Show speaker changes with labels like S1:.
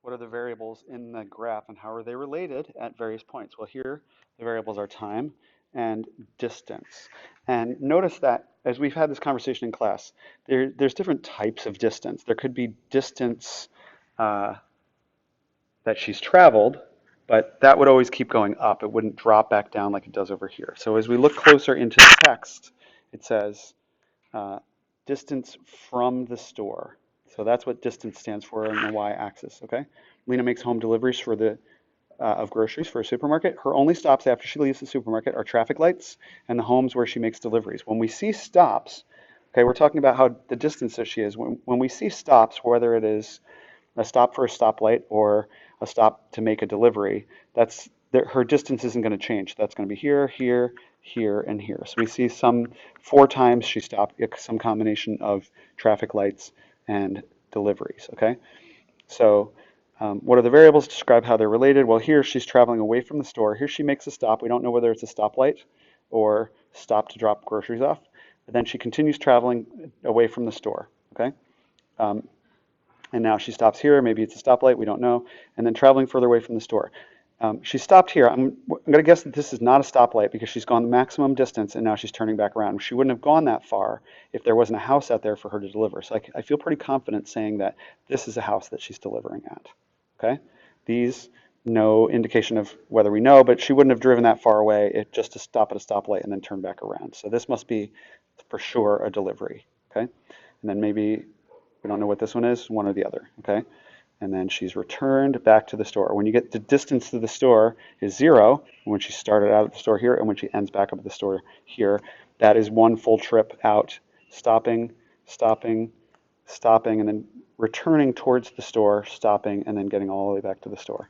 S1: what are the variables in the graph and how are they related at various points? Well, here the variables are time and distance. And notice that as we've had this conversation in class, there's different types of distance. There could be distance uh, that she's traveled, but that would always keep going up. It wouldn't drop back down like it does over here. So as we look closer into the text, it says uh, distance from the store. So that's what distance stands for in the y-axis, okay? Lena makes home deliveries for the of groceries for a supermarket. Her only stops after she leaves the supermarket are traffic lights and the homes where she makes deliveries. When we see stops, okay, we're talking about how the distance that she is. When we see stops, whether it is a stop for a stoplight or a stop to make a delivery, her distance isn't going to change. That's going to be here, here, here, and here. So we see some 4 times she stopped, some combination of traffic lights and deliveries, okay? So what are the variables? Describe how they're related. Well, here she's traveling away from the store. Here she makes a stop. We don't know whether it's a stoplight or stop to drop groceries off. But then she continues traveling away from the store, okay? Um, and now she stops here. Maybe it's a stoplight. We don't know. And then traveling further away from the store. She stopped here. I'm going to guess that this is not a stoplight because she's gone the maximum distance and now she's turning back around. She wouldn't have gone that far if there wasn't a house out there for her to deliver. So I feel pretty confident saying that this is a house that she's delivering at. Okay? These, no indication of whether we know, but she wouldn't have driven that far away just to stop at a stoplight and then turn back around. So this must be for sure a delivery. Okay? And then maybe we don't know what this one is, one or the other. Okay? And then she's returned back to the store. When you get the distance to the store is 0, when she started out at the store here and when she ends back up at the store here, that is one full trip out, stopping, stopping, stopping, and then returning towards the store, stopping, and then getting all the way back to the store.